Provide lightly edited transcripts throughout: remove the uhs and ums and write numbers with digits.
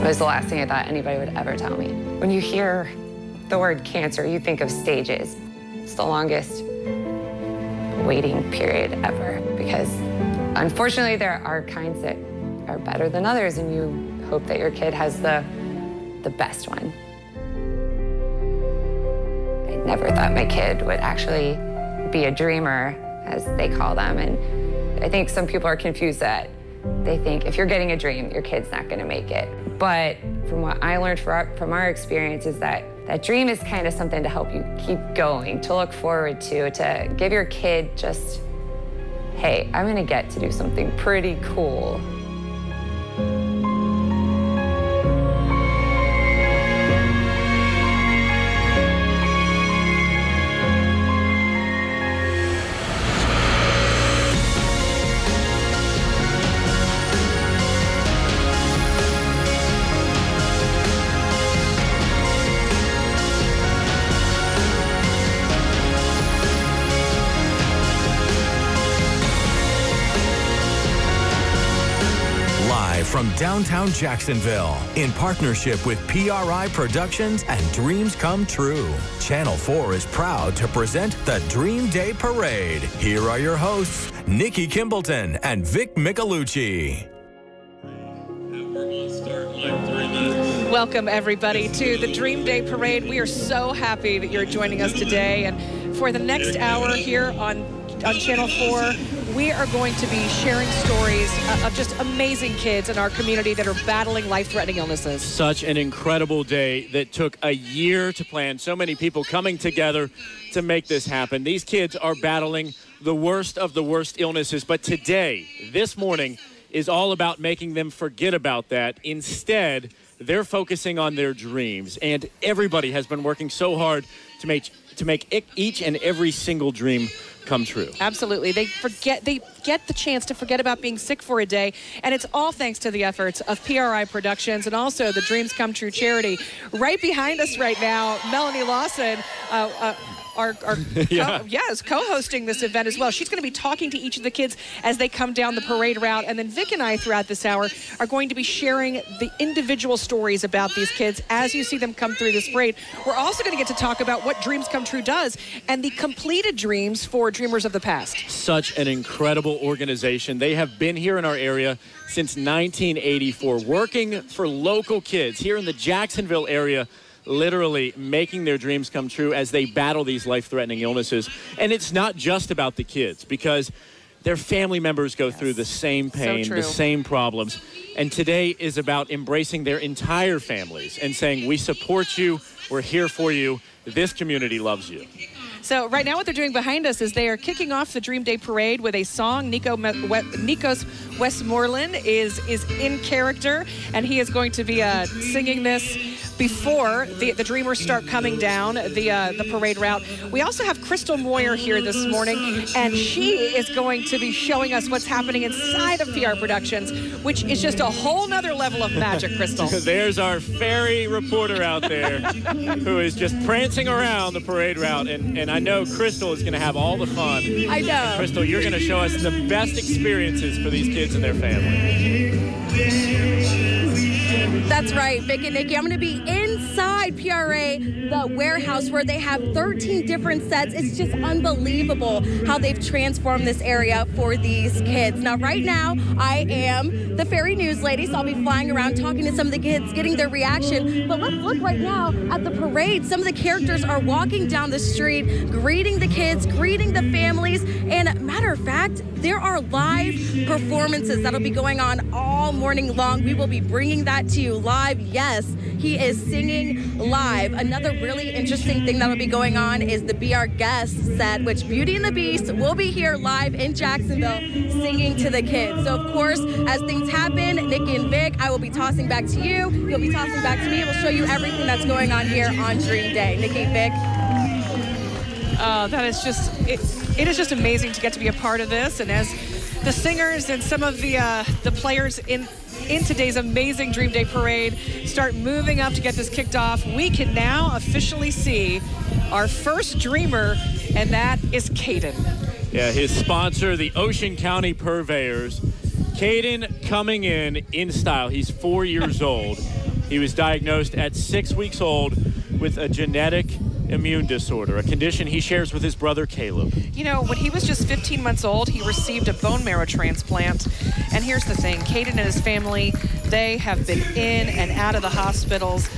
It was the last thing I thought anybody would ever tell me. When you hear the word cancer, you think of stages. It's the longest waiting period ever because unfortunately there are kinds that are better than others, and you hope that your kid has the best one. I never thought my kid would actually be a dreamer, as they call them, and I think some people are confused that they think if you're getting a dream, your kid's not gonna make it. But from what I learned from our experience is that dream is kind of something to help you keep going, to look forward to give your kid just, hey, I'm gonna get to do something pretty cool. From downtown Jacksonville, in partnership with PRI Productions and Dreams Come True, Channel 4 is proud to present the Dream Day Parade. Here are your hosts, Nikki Kimbleton and Vic Michelucci. Welcome, everybody, to the Dream Day Parade. We are so happy that you're joining us today. And for the next hour here on Channel 4, we are going to be sharing stories of just amazing kids in our community that are battling life-threatening illnesses. Such an incredible day that took a year to plan. So many people coming together to make this happen. These kids are battling the worst of the worst illnesses. But today, this morning, is all about making them forget about that. Instead, they're focusing on their dreams. And everybody has been working so hard to make each and every single dream come true. Absolutely. They get the chance to forget about being sick for a day, and it's all thanks to the efforts of PRI Productions and also the Dreams Come True charity. Right behind us right now, Melanie Lawson, is co-hosting this event as well. She's going to be talking to each of the kids as they come down the parade route, and then Vic and I throughout this hour are going to be sharing the individual stories about these kids as you see them come through this parade. We're also going to get to talk about what Dreams Come True does and the completed dreams for Dreamers of the Past. Such an incredible organization. They have been here in our area since 1984, working for local kids here in the Jacksonville area, literally making their dreams come true as they battle these life-threatening illnesses. And it's not just about the kids, because their family members go through the same pain, the same problems. And today is about embracing their entire families and saying, we support you, we're here for you, this community loves you. So right now what they're doing behind us is they are kicking off the Dream Day Parade with a song. Nikos Westmoreland is in character, and he is going to be singing this before the Dreamers start coming down the parade route. We also have Crystal Moyer here this morning, and she is going to be showing us what's happening inside of PR Productions, which is just a whole nother level of magic, Crystal. There's our fairy reporter out there who is just prancing around the parade route, and I know Crystal is going to have all the fun. I know. And Crystal, you're going to show us the best experiences for these kids and their family. That's right, Vic and Nikki. I'm going to be inside PRA, the warehouse where they have 13 different sets. It's just unbelievable how they've transformed this area for these kids. Now, right now, I am the Fairy News Lady, so I'll be flying around talking to some of the kids, getting their reaction. But let's look right now at the parade. Some of the characters are walking down the street, greeting the kids, greeting the families. And matter of fact, there are live performances that'll be going on all morning long. We will be bringing that to you live. Yes, he is singing live. Another really interesting thing that'll be going on is the Be Our Guest set, which Beauty and the Beast will be here live in Jacksonville singing to the kids. So, of course, as things happen, Nikki and Vic, I will be tossing back to you. You'll be tossing back to me. We'll show you everything that's going on here on Dream Day. Nikki, Vic. That is just, it is just amazing to get to be a part of this. And as the singers and some of the players in today's amazing Dream Day Parade start moving up to get this kicked off, we can now officially see our first dreamer, and that is Caden. Yeah, his sponsor, the Ocean County Purveyors. Caden coming in style. He's 4 years old. He was diagnosed at 6 weeks old with a genetic immune disorder, a condition he shares with his brother Caleb. You know, when he was just 15 months old, he received a bone marrow transplant. And here's the thing, Caden and his family, they have been in and out of the hospitals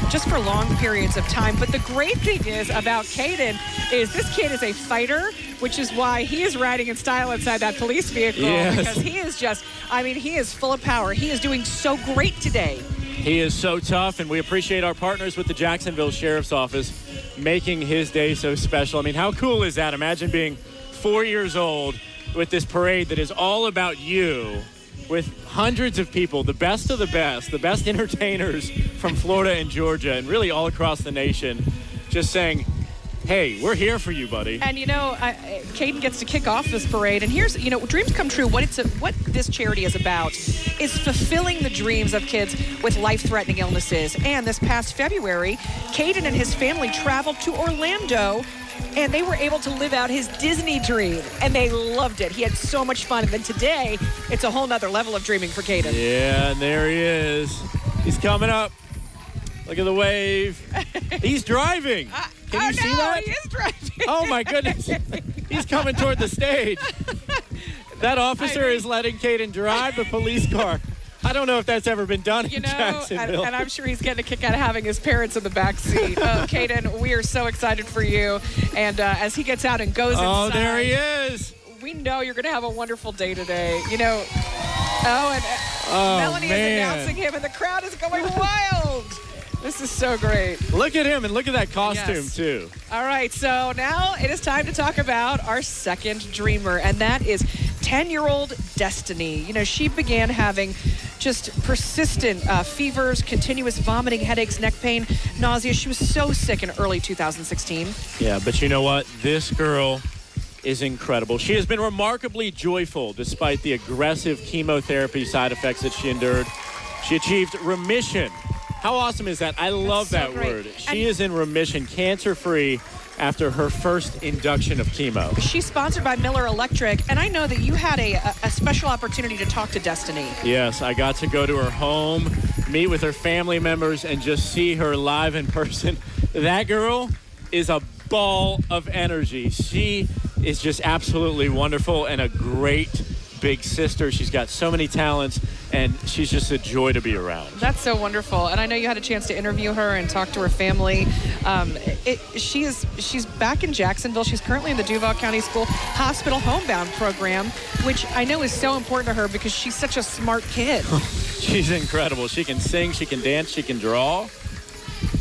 just for long periods of time. But the great thing is about Caden is this kid is a fighter, which is why he is riding in style inside that police vehicle. Yes. Because he is just, I mean, he is full of power. He is doing so great today. He is so tough, and we appreciate our partners with the Jacksonville Sheriff's Office making his day so special. I mean, how cool is that? Imagine being 4 years old with this parade that is all about you, with hundreds of people, the best of the best entertainers from Florida and Georgia and really all across the nation, just saying, hey, we're here for you, buddy. And, you know, Caden gets to kick off this parade. And here's, you know, Dreams Come True, what this charity is about is fulfilling the dreams of kids with life-threatening illnesses. And this past February, Caden and his family traveled to Orlando, and they were able to live out his Disney dream. And they loved it. He had so much fun. And then today, it's a whole nother level of dreaming for Caden. Yeah, and there he is. He's coming up. Look at the wave. He's driving. Can you see that? He is driving. Oh, my goodness. He's coming toward the stage. That officer is letting Caden drive the police car. I don't know if that's ever been done in Jacksonville. And I'm sure he's getting a kick out of having his parents in the back seat. Caden, we are so excited for you. And as he gets out and goes inside. Oh, there he is. We know you're going to have a wonderful day today. You know, Melanie is announcing him, and the crowd is going wild. This is so great. Look at him, and look at that costume, too. All right, so now it is time to talk about our second dreamer, and that is 10-year-old Destiny. You know, she began having just persistent fevers, continuous vomiting, headaches, neck pain, nausea. She was so sick in early 2016. Yeah, but you know what? This girl is incredible. She has been remarkably joyful despite the aggressive chemotherapy side effects that she endured. She achieved remission. How awesome is that? I love that word. She is in remission, cancer-free, after her first induction of chemo. She's sponsored by Miller Electric, and I know that you had a special opportunity to talk to Destiny. Yes, I got to go to her home, meet with her family members, and just see her live in person. That girl is a ball of energy. She is just absolutely wonderful and a great big sister. She's got so many talents, and she's just a joy to be around. That's so wonderful. And I know you had a chance to interview her and talk to her family. She's back in Jacksonville. She's currently in the Duval County School Hospital Homebound program, which I know is so important to her because she's such a smart kid. She's incredible. She can sing, she can dance, she can draw.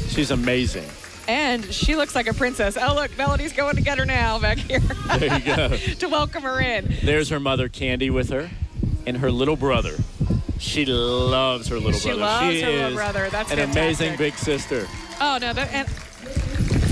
She's amazing. And she looks like a princess. Oh, look, Melody's going to get her now back here. There you go. To welcome her in. There's her mother, Candy, with her, and her little brother. She loves her little brother. She loves her little brother. That's an fantastic. Amazing big sister. Oh, no. And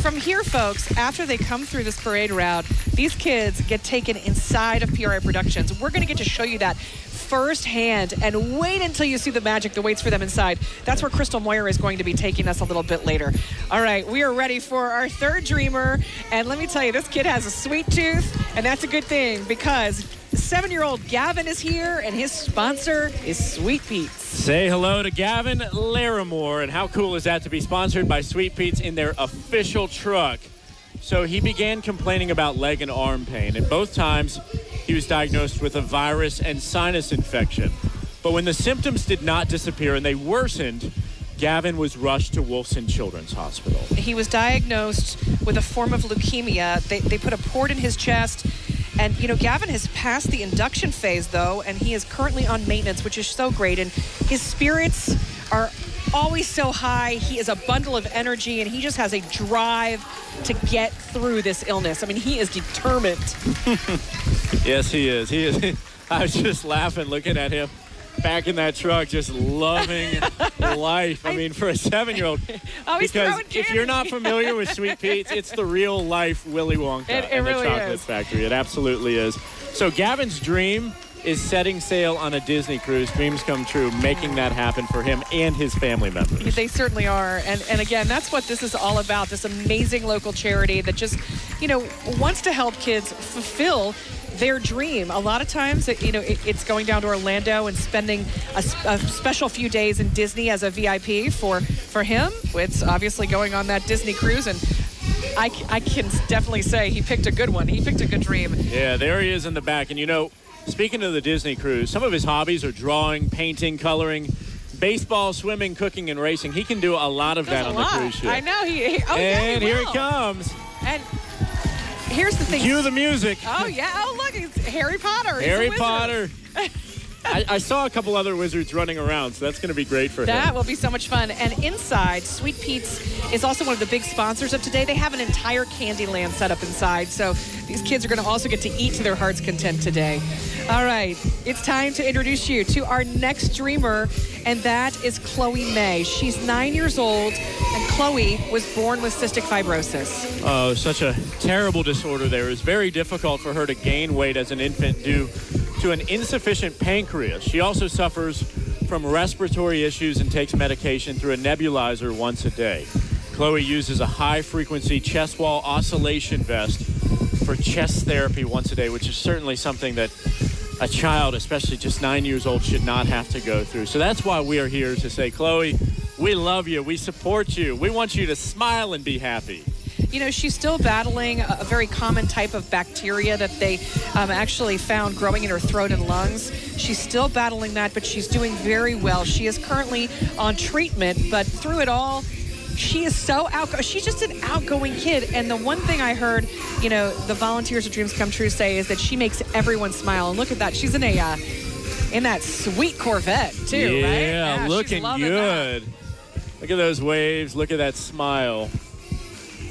from here, folks, after they come through this parade route, these kids get taken inside of PRI Productions. We're going to get to show you that firsthand, and wait until you see the magic that waits for them inside. That's where Crystal Moyer is going to be taking us a little bit later. All right, we are ready for our third dreamer, and let me tell you, this kid has a sweet tooth, and that's a good thing because 7-year-old Gavin is here, and his sponsor is Sweet Pete's. Say hello to Gavin Larimore, and how cool is that to be sponsored by Sweet Pete's in their official truck? So he began complaining about leg and arm pain, and both times he was diagnosed with a virus and sinus infection. But when the symptoms did not disappear and they worsened, Gavin was rushed to Wolfson Children's Hospital. He was diagnosed with a form of leukemia. They put a port in his chest. And, you know, Gavin has passed the induction phase, though, and he is currently on maintenance, which is so great. And his spirits are always so high. He is a bundle of energy, and he just has a drive to get through this illness. I mean, he is determined. Yes, he is. He is. I was just laughing looking at him back in that truck, just loving life. I mean, for a 7-year-old. Because if you're not familiar with Sweet Pete's, it's the real life Willy Wonka and really the Chocolate Factory. It absolutely is. So Gavin's dream is setting sail on a Disney cruise. Dreams come true, making that happen for him and his family members. They certainly are. And again, that's what this is all about, this amazing local charity that just, you know, wants to help kids fulfill their dream. A lot of times, it's going down to Orlando and spending a special few days in Disney as a VIP. For him, it's obviously going on that Disney cruise, and I can definitely say he picked a good one. He picked a good dream. Yeah, there he is in the back. And, speaking of the Disney cruise, some of his hobbies are drawing, painting, coloring, baseball, swimming, cooking, and racing. He can do a lot of that on the cruise ship. I know. And here he comes. And here's the thing. Cue the music. Oh, yeah. Oh, look. It's Harry Potter. Harry Potter. I saw a couple other wizards running around, so that's going to be great for him. That will be so much fun. And inside, Sweet Pete's is also one of the big sponsors of today. They have an entire Candyland set up inside, so these kids are going to also get to eat to their heart's content today. All right, it's time to introduce you to our next dreamer, and that is Chloe May. She's 9 years old, and Chloe was born with cystic fibrosis. Oh, such a terrible disorder there. It was very difficult for her to gain weight as an infant due to an insufficient pancreas. She also suffers from respiratory issues and takes medication through a nebulizer once a day. Chloe uses a high-frequency chest wall oscillation vest for chest therapy once a day, which is certainly something that a child, especially just 9 years old, should not have to go through. So that's why we are here to say, Chloe, we love you. We support you. We want you to smile and be happy. She's still battling a very common type of bacteria that they actually found growing in her throat and lungs. She's still battling that, but she's doing very well. She is currently on treatment, but through it all, she is so outgoing. She's just an outgoing kid. And the one thing I heard, the volunteers of Dreams Come True say is that she makes everyone smile. And look at that. She's in that sweet Corvette, too, right? Yeah, looking good. Look at those waves. Look at that smile.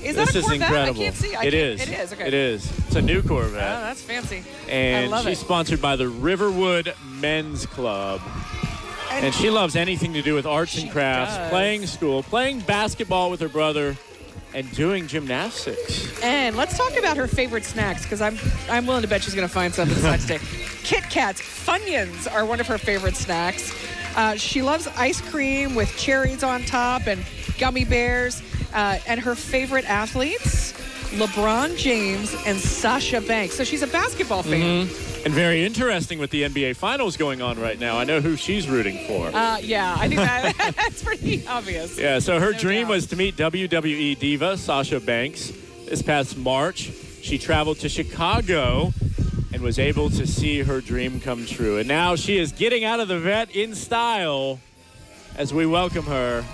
Is that a Corvette? Incredible. I can't see. It is. It is. Okay. It is. It's a new Corvette. Oh, that's fancy. And I love she's it. sponsored by the Riverwood Men's Club. And she loves anything to do with arts and crafts, playing school, playing basketball with her brother, and doing gymnastics. And let's talk about her favorite snacks, because I'm willing to bet she's going to find something inside today. Kit Kats, Funyuns are one of her favorite snacks. She loves ice cream with cherries on top and gummy bears. And her favorite athletes, LeBron James and Sasha Banks. So she's a basketball fan. Mm-hmm. And very interesting with the NBA Finals going on right now. I know who she's rooting for. Yeah, I think that's pretty obvious. Yeah, so her dream was to meet WWE diva Sasha Banks. This past March, she traveled to Chicago and was able to see her dream come true. And now she is getting out of the vet in style as we welcome her.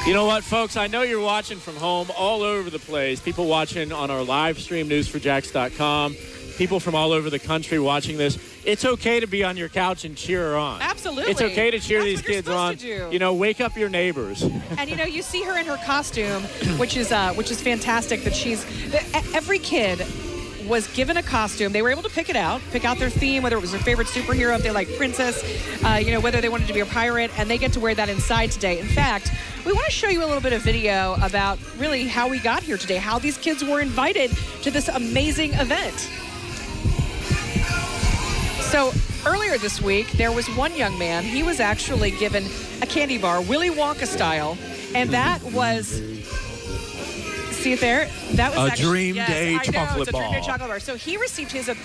You know what, folks? I know you're watching from home all over the place. People watching on our live stream, newsforjax.com. People from all over the country watching this. It's okay to be on your couch and cheer her on. Absolutely. It's okay to cheer these kids on. Wake up your neighbors. And you see her in her costume, which is fantastic. That every kid was given a costume. They were able to pick out their theme, whether it was their favorite superhero, if they like princess, whether they wanted to be a pirate, and they get to wear that inside today. In fact, we want to show you a little bit of video about really how we got here today, how these kids were invited to this amazing event. So earlier this week, there was one young man. He was actually given a candy bar, Willy Wonka style, and that was... See it there? That was a Dream Day chocolate bar. Dream Day chocolate bar. So he received his at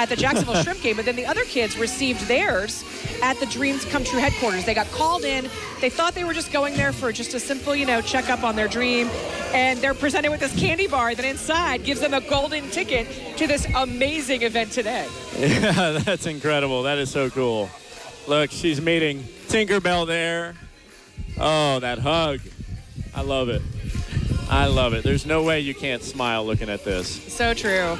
the Jacksonville Shrimp Game, but then the other kids received theirs at the Dreams Come True headquarters. They got called in. They thought they were just going there for just a simple, checkup on their dream, and they're presented with this candy bar that inside gives them a golden ticket to this amazing event today. Yeah, that's incredible. That is so cool. Look, she's meeting Tinkerbell there. Oh, that hug. I love it. I love it. There's no way you can't smile looking at this. So true.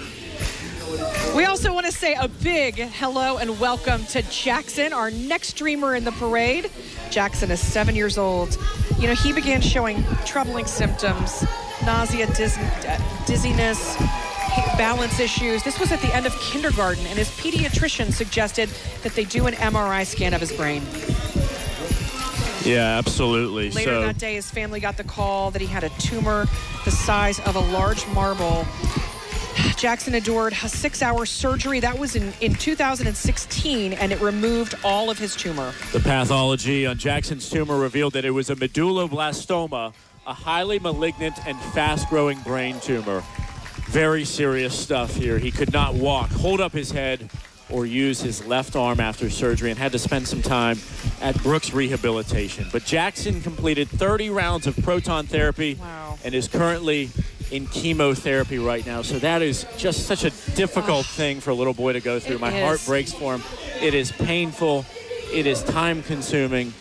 We also want to say a big hello and welcome to Jackson, our next dreamer in the parade. Jackson is 7 years old. He began showing troubling symptoms, nausea, dizziness, balance issues. This was at the end of kindergarten, and his pediatrician suggested that they do an MRI scan of his brain. Yeah, absolutely. Later that day, his family got the call that he had a tumor the size of a large marble. Jackson endured a 6-hour surgery. That was in 2016, and it removed all of his tumor. The pathology on Jackson's tumor revealed that it was a medulloblastoma, a highly malignant and fast-growing brain tumor. Very serious stuff here. He could not walk, hold up his head, or use his left arm after surgery and had to spend some time at Brooks Rehabilitation. But Jackson completed 30 rounds of proton therapy and is currently in chemotherapy right now. So that is just such a difficult thing for a little boy to go through. My heart breaks for him. It is painful. It is time-consuming.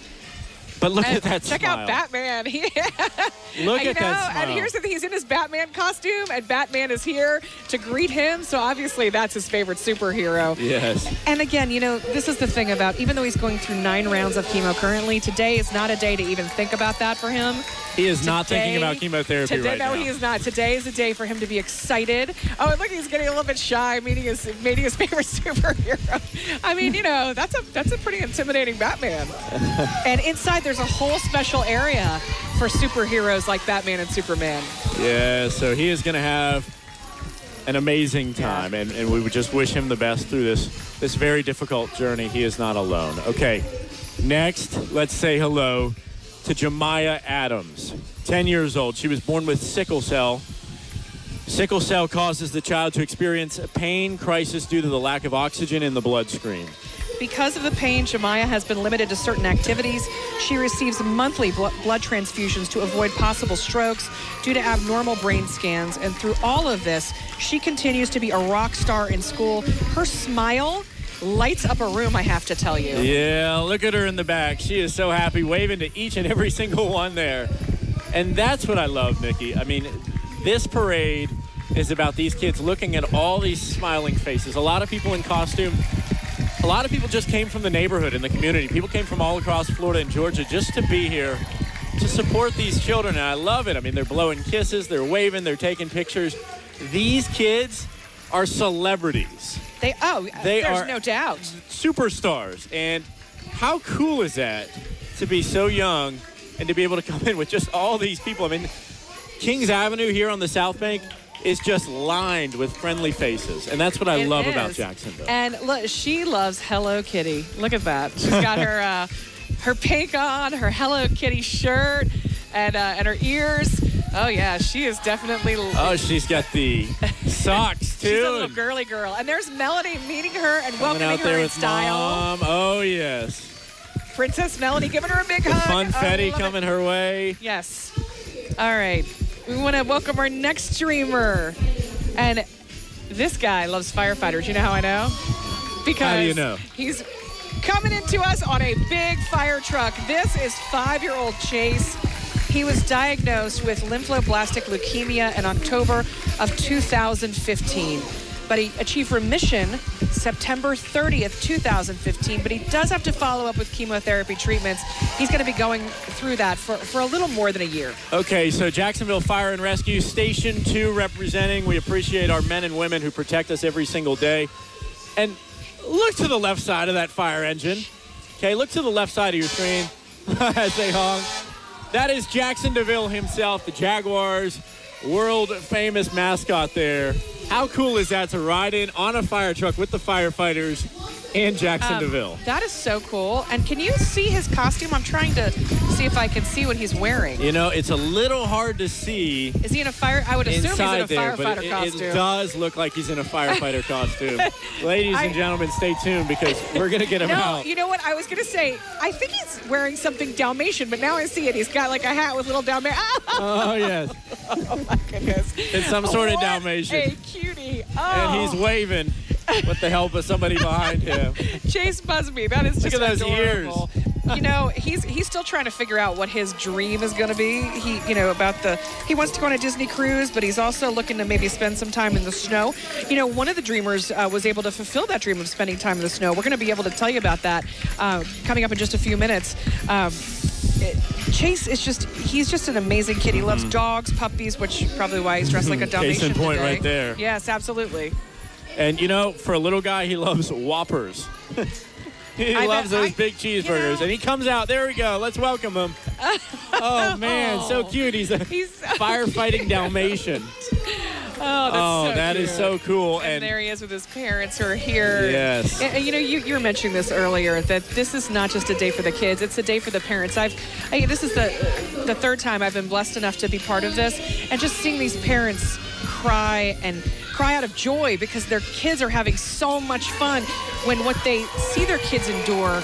But look at that check smile. Check out Batman. Look at that smile. And here's the thing. He's in his Batman costume, and Batman is here to greet him. So obviously that's his favorite superhero. Yes. And again, you know, this is the thing about, even though he's going through 9 rounds of chemo currently, today is not a day to even think about that for him. He is not thinking about chemotherapy right now. No, he is not. Today is a day for him to be excited. Oh, and look, he's getting a little bit shy, meeting his favorite superhero. I mean, you know, that's a pretty intimidating Batman. And inside, there's a whole special area for superheroes like Batman and Superman. Yeah, so he is going to have an amazing time, and we would just wish him the best through this very difficult journey. He is not alone. Okay, next, let's say hello to Jemiah Adams, 10 years old. She was born with sickle cell. Sickle cell causes the child to experience a pain crisis due to the lack of oxygen in the bloodstream. Because of the pain, Jemiah has been limited to certain activities. She receives monthly blood transfusions to avoid possible strokes due to abnormal brain scans. And through all of this, she continues to be a rock star in school. Her smile lights up a room, I have to tell you. Yeah, look at her in the back. She is so happy, waving to each and every single one there. And that's what I love, Nikki. I mean, this parade is about these kids looking at all these smiling faces. A lot of people in costume. A lot of people just came from the neighborhood and the community. People came from all across Florida and Georgia just to be here to support these children, and I love it. I mean, they're blowing kisses, they're waving, they're taking pictures. These kids are celebrities. There's no doubt. Superstars. And how cool is that to be so young and to be able to come in with just all these people? I mean, Kings Avenue here on the South Bank is just lined with friendly faces. And that's what I love about Jacksonville. And look, she loves Hello Kitty. Look at that. She's got her pink on, her Hello Kitty shirt, and her ears. Oh, yeah, she is definitely... Oh, she's got the socks, too. She's a little girly girl. And there's Melanie meeting her and welcoming her in style. Mom. Oh, yes. Princess Melanie giving her a big hug. Funfetti coming her way. Yes. All right. We want to welcome our next streamer. And this guy loves firefighters. You know how I know? Because how do you know? He's coming into us on a big fire truck. This is 5-year-old Chase. He was diagnosed with lymphoblastic leukemia in October of 2015. But he achieved remission September 30th, 2015. But he does have to follow up with chemotherapy treatments. He's going to be going through that for a little more than a year. Okay, so Jacksonville Fire and Rescue Station 2 representing. We appreciate our men and women who protect us every single day. And look to the left side of that fire engine. Okay, look to the left side of your screen as they honk. That is Jackson DeVille himself, the Jaguars' world-famous mascot there. How cool is that to ride in on a fire truck with the firefighters and Jackson DeVille? That is so cool. And can you see his costume? I'm trying to see if I can see what he's wearing. You know, it's a little hard to see. Is he in a fire? I would assume he's in a firefighter costume. It does look like he's in a firefighter costume. Ladies and gentlemen, stay tuned because we're going to get him out. You know what? I was going to say, I think he's wearing something Dalmatian, but now I see it. He's got like a hat with little Dalmatian. Oh, yes. Oh, my goodness. It's some sort of Dalmatian. A cutie. Oh. And he's waving with the help of somebody behind him. Chase Busby. That is just Look at those adorable. ears. You know, he's still trying to figure out what his dream is going to be. He wants to go on a Disney cruise, but he's also looking to maybe spend some time in the snow. You know, one of the dreamers was able to fulfill that dream of spending time in the snow. We're going to be able to tell you about that coming up in just a few minutes. Chase is he's just an amazing kid. He loves dogs, puppies, which probably why he's dressed like a Dalmatian Case in point today. right there. Yes, absolutely. And, you know, for a little guy, he loves Whoppers. He loves those big cheeseburgers. And he comes out. There we go. Let's welcome him. Oh, man. So cute. He's a firefighting Dalmatian. Oh, that is so cool. And there he is with his parents who are here. Yes. And you know, you were mentioning this earlier, that this is not just a day for the kids. It's a day for the parents. This is the third time I've been blessed enough to be part of this. And just seeing these parents cry out of joy because their kids are having so much fun when what they see their kids endure,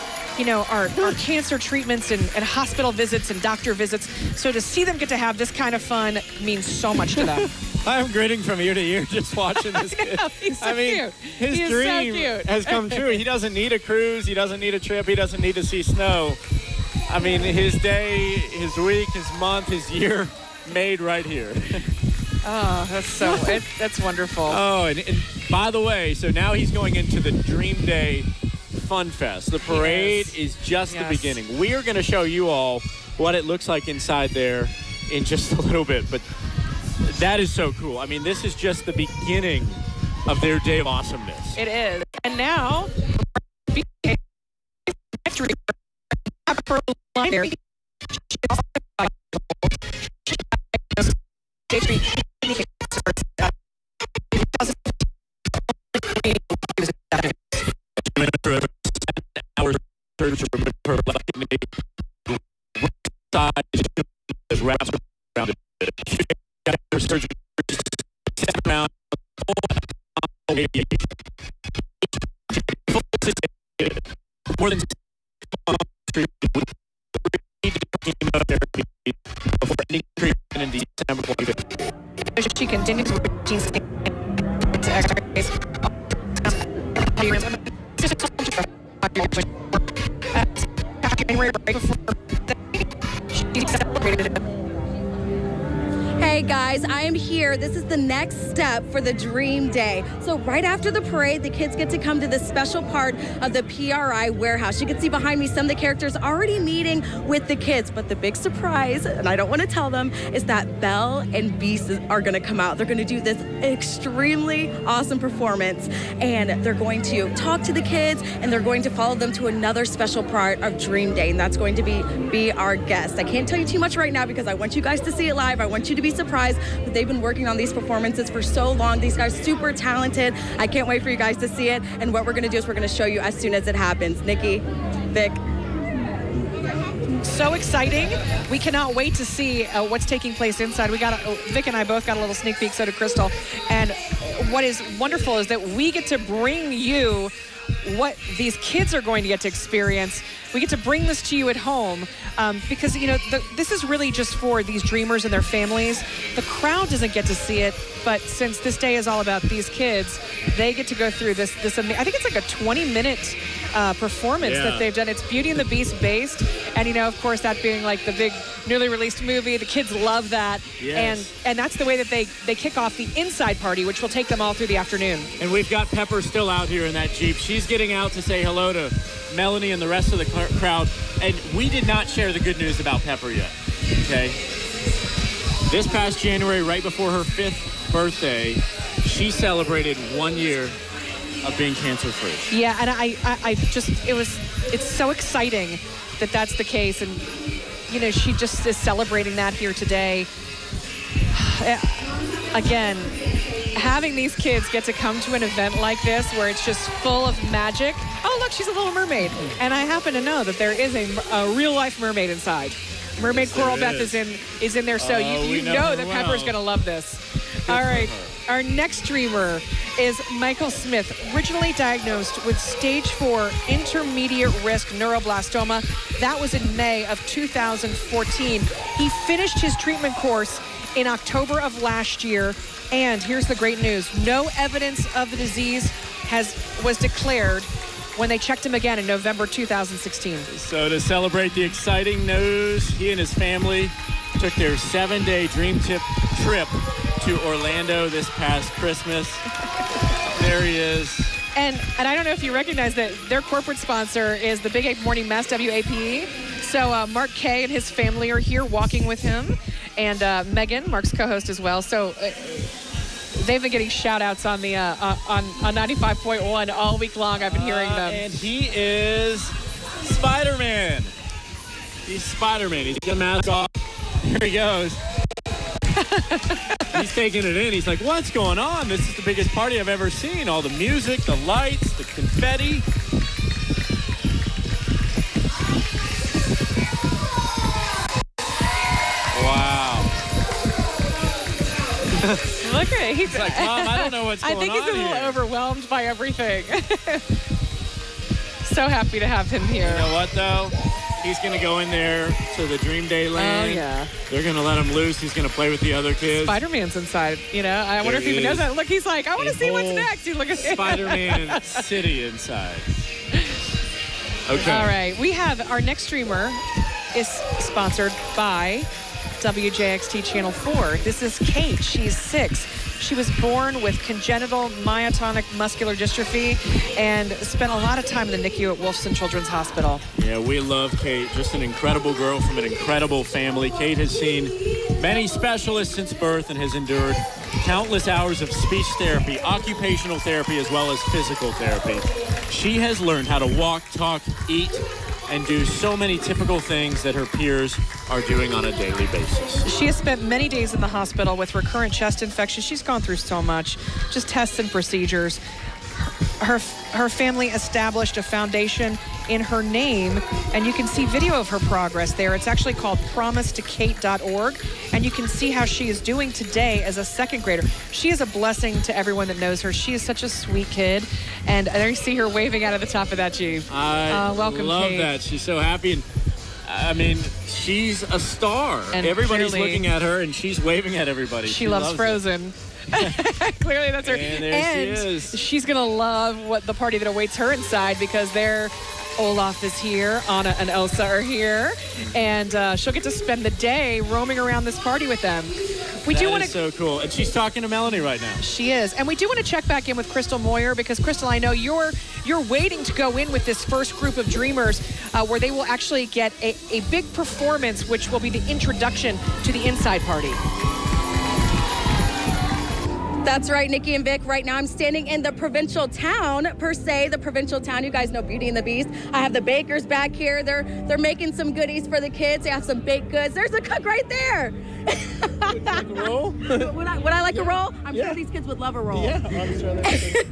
are cancer treatments and hospital visits and doctor visits. So to see them get to have this kind of fun means so much to them. I'm grinning from ear to ear just watching this kid. He's so cute. His dream has come true. He doesn't need a cruise. He doesn't need a trip. He doesn't need to see snow. I mean, his day, his week, his month, his year made right here. Oh, that's wonderful. Oh, and by the way, so now he's going into the Dream Day Fun Fest. The parade is just the beginning. We are going to show you all what it looks like inside there in just a little bit, but that is so cool. I mean, this is just the beginning of their day of awesomeness. It is. And now, more than before ending treatment in December 25th. She continues with routines to exercise. She celebrated it. Hey guys, I am here. This is the next step for the Dream Day. So right after the parade, the kids get to come to this special part of the PRI warehouse. You can see behind me some of the characters already meeting with the kids, but the big surprise, and I don't want to tell them, is that Belle and Beast are going to come out. They're going to do this extremely awesome performance, and they're going to talk to the kids, and they're going to follow them to another special part of Dream Day, and that's going to be our guest. I can't tell you too much right now because I want you guys to see it live. I want you to be surprised, but they've been working on these performances for so long. These guys are super talented. I can't wait for you guys to see it. And what we're going to do is we're going to show you as soon as it happens. Nikki, Vic. So exciting. We cannot wait to see what's taking place inside. Vic and I both got a little sneak peek, so did Crystal. And what is wonderful is that we get to bring you what these kids are going to get to experience. We get to bring this to you at home because, this is really just for these dreamers and their families. The crowd doesn't get to see it, but since this day is all about these kids, they get to go through this I think it's like a 20-minute performance that they've done. It's Beauty and the Beast based, and of course that being like the big newly released movie. The kids love that. Yes. And that's the way that they kick off the inside party, which will take them all through the afternoon. And we've got Pepper still out here in that Jeep. She's getting out to say hello to Melanie and the rest of the crowd. And we did not share the good news about Pepper yet, okay? This past January, right before her 5th birthday, she celebrated 1 year of being cancer-free. Yeah, and it's so exciting that that's the case. And, she just is celebrating that here today. Again, having these kids get to come to an event like this where it's just full of magic. Oh, look, she's a little mermaid. And I happen to know that there is a real-life mermaid inside. Mermaid Coral Beth is in there, so you know that Pepper's going to love this. All right, our next dreamer is Michael Smith, originally diagnosed with stage 4 intermediate risk neuroblastoma. That was in May of 2014. He finished his treatment course in October of last year, and here's the great news. No evidence of the disease was declared when they checked him again in November 2016. So to celebrate the exciting news, he and his family took their 7-day dream trip to Orlando this past Christmas. There he is. And I don't know if you recognize that their corporate sponsor is the Big 8 Morning Mess, WAPE. So Mark Kay and his family are here walking with him. And Megan, Mark's co-host as well. So they've been getting shout-outs on the on 95.1 all week long. I've been hearing them. And he is Spider-Man. He's Spider-Man. He's got a mask off. Here he goes. He's taking it in. He's like, what's going on? This is the biggest party I've ever seen. All the music, the lights, the confetti. Wow. Look at it. He's like, Mom, I don't know what's going on. I think he's a little overwhelmed by everything. So happy to have him here. You know what, though? He's going to go in there to the Dream Day land. Oh, yeah. They're going to let him loose. He's going to play with the other kids. Spider-Man's inside. You know, I wonder if he even knows that. Look, he's like, I want to see what's next. You look at Spider-Man City inside. Okay. All right. We have our next streamer is sponsored by WJXT Channel 4. This is Kate. She's 6. She was born with congenital myotonic muscular dystrophy and spent a lot of time in the NICU at Wolfson Children's Hospital. Yeah, we love Kate. Just an incredible girl from an incredible family. Kate has seen many specialists since birth and has endured countless hours of speech therapy, occupational therapy, as well as physical therapy. She has learned how to walk, talk, eat, and do so many typical things that her peers are doing on a daily basis. She has spent many days in the hospital with recurrent chest infections. She's gone through so much, just tests and procedures. Her family established a foundation in her name, and you can see video of her progress there. It's actually called promisetokate.org, and you can see how she is doing today as a second grader. She is a blessing to everyone that knows her. She is such a sweet kid, and there you see her waving out of the top of that Jeep. Welcome, love Kate. that. She's so happy, and I mean, she's a star. And everybody's clearly, looking at her, and she's waving at everybody. She loves Frozen. Clearly that's her. And there she is. She's going to love what the party that awaits her inside, because Olaf is here, Anna and Elsa are here, and she'll get to spend the day roaming around this party with them. That is so cool. And she's talking to Melanie right now. She is. And we do want to check back in with Crystal Moyer, because Crystal, I know you're waiting to go in with this first group of dreamers where they will actually get a big performance, which will be the introduction to the inside party. That's right, Nikki and Vic. Right now I'm standing in the provincial town, per se, the provincial town. You guys know Beauty and the Beast. I have the bakers back here. They're making some goodies for the kids. They have some baked goods. There's a cook right there. Would you like a roll? Would I like a roll? I'm sure these kids would love a roll. Yeah, I'm sure they would.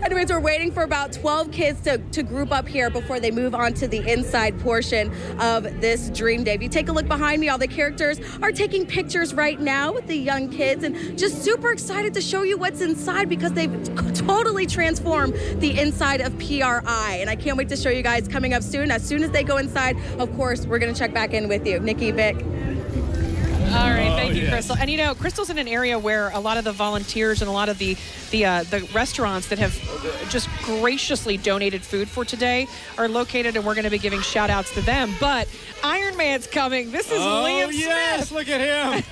Anyways, we're waiting for about 12 kids to group up here before they move on to the inside portion of this Dream Day. If you take a look behind me, all the characters are taking pictures right now with the young kids, and just super excited to show you what's inside, because they've totally transformed the inside of PRI. And I can't wait to show you guys coming up soon. As soon as they go inside, of course, we're going to check back in with you. Nikki, Vic. All right, thank you, Crystal. And you know, Crystal's in an area where a lot of the volunteers and a lot of the restaurants that have just graciously donated food for today are located, and we're going to be giving shout outs to them. But Iron Man's coming. This is Liam Smith. Yes, look at him.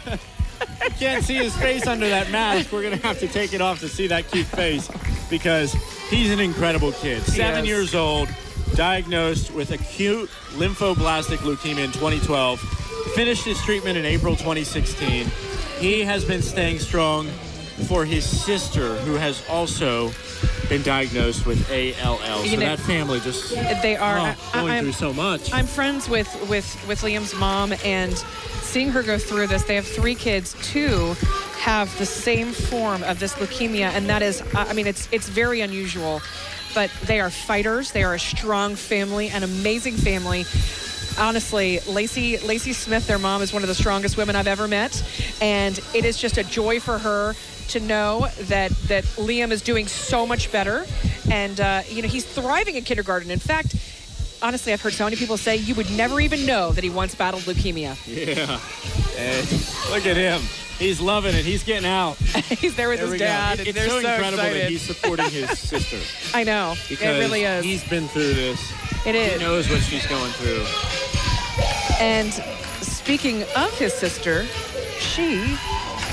You can't see his face under that mask. We're going to have to take it off to see that cute face, because he's an incredible kid. 7 years old, diagnosed with acute lymphoblastic leukemia in 2012. Finished his treatment in April 2016. He has been staying strong for his sister, who has also been diagnosed with ALL. So that family just going through so much. I'm friends with Liam's mom, and seeing her go through this, they have 3 kids. 2 have the same form of this leukemia, and that is, I mean, it's very unusual. But they are fighters. They are a strong family, an amazing family. Honestly, Lacey Smith, their mom, is one of the strongest women I've ever met, and it is just a joy for her to know that Liam is doing so much better, and he's thriving in kindergarten. In fact, honestly, I've heard so many people say you would never even know that he once battled leukemia. Yeah, and look at him. He's loving it. He's getting out. He's there with his dad. It's so incredible excited that he's supporting his sister. I know. Because it really is. He's been through this. It is. He knows what she's going through. And speaking of his sister, she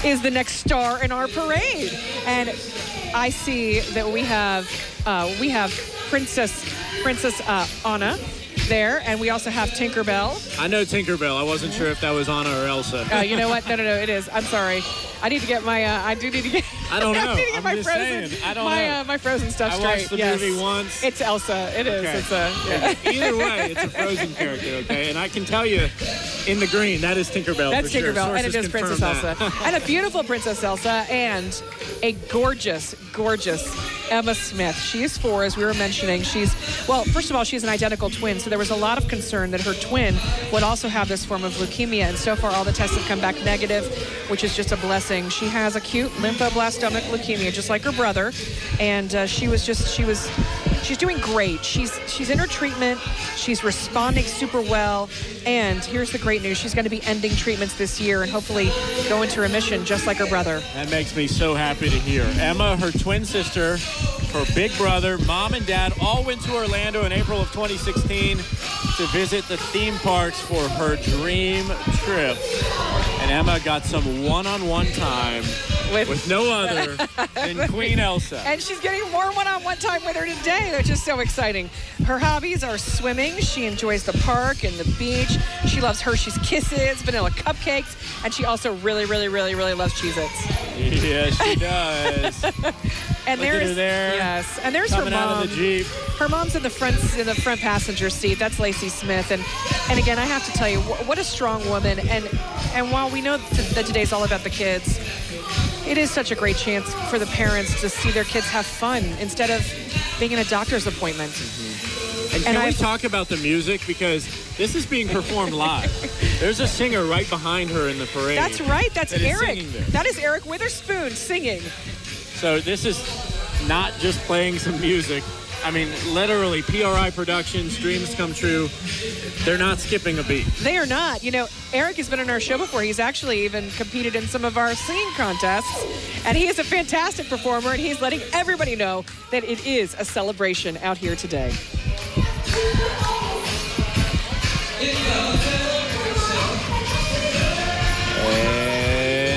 is the next star in our parade. And I see that we have Princess Anna there, and we also have Tinkerbell. I know Tinkerbell. I wasn't sure if that was Anna or Elsa. You know what? No, it is. I'm sorry. I need to get my. I don't know. I need to get my Frozen. I don't know. My Frozen stuff straight. I watched the movie once. It's Elsa. It is. Okay. It's a. Either way, it's a Frozen character. Okay, and I can tell you, in the green, that is Tinkerbell. That's for Tinkerbell, sure. and it is Princess Elsa, and a beautiful Princess Elsa, and a gorgeous Emma Smith. She is 4, as we were mentioning. Well, first of all, she's an identical twin, so there was a lot of concern that her twin would also have this form of leukemia, and so far all the tests have come back negative, which is just a blessing. She has acute lymphoblastomic leukemia, just like her brother, and she's doing great. She's in her treatment. She's responding super well, and here's the great news. She's going to be ending treatments this year and hopefully go into remission just like her brother. That makes me so happy to hear. Emma, her twin sister, her big brother, mom and dad all went to Orlando in April of 2016 to visit the theme parks for her dream trip. And Emma got some one-on-one time with no other than Queen Elsa. And she's getting more one-on-one time with her today, which is so exciting. Her hobbies are swimming. She enjoys the park and the beach. She loves Hershey's Kisses, vanilla cupcakes, and she also really, really, really, really loves Cheez-Its. Yes, she does. And Look at her there. Yes, and there's her mom. Coming out of the Jeep. Her mom's in the front passenger seat. That's Lacey Smith, and again, I have to tell you, what a strong woman. And while we know that today's all about the kids, it is such a great chance for the parents to see their kids have fun instead of being in a doctor's appointment. And can we talk about the music? Because this is being performed live. There's a singer right behind her in the parade. That's right. That's Eric. That is Eric Witherspoon singing. So this is not just playing some music. I mean, literally, PRI Productions, Dreams Come True, they're not skipping a beat. They are not. You know, Eric has been on our show before. He's actually even competed in some of our singing contests, and he is a fantastic performer, and he's letting everybody know that it is a celebration out here today.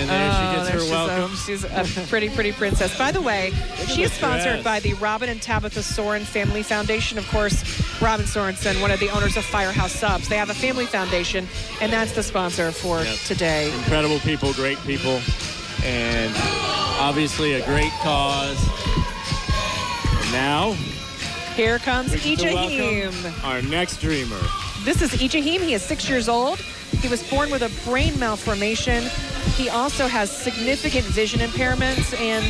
And there she gets her welcome. She's a pretty, pretty princess. By the way, she is sponsored by the Robin and Tabitha Soren Family Foundation. Of course, Robin Sorensen, one of the owners of Firehouse Subs. They have a family foundation, and that's the sponsor for today. Incredible people, great people, and obviously a great cause. And now, here comes Ijahim, our next dreamer. This is Ijahim. He is 6 years old. He was born with a brain malformation. He also has significant vision impairments, and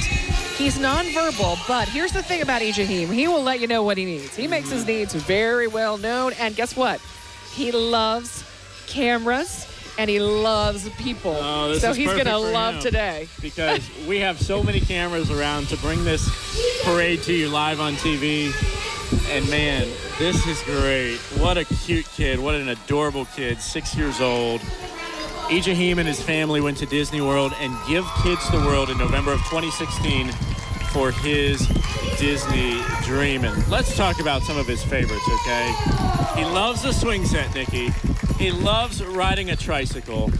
he's nonverbal. But here's the thing about Ijahim. He will let you know what he needs. He makes his needs very well known. And guess what? He loves cameras, and he loves people. So he's going to love today. Because we have so many cameras around to bring this parade to you live on TV. And man, this is great. What a cute kid. What an adorable kid. 6 years old. Ijahim and his family went to Disney World and Give Kids the World in November of 2016 for his Disney dream. And let's talk about some of his favorites, okay? He loves the swing set, Nikki. He loves riding a tricycle,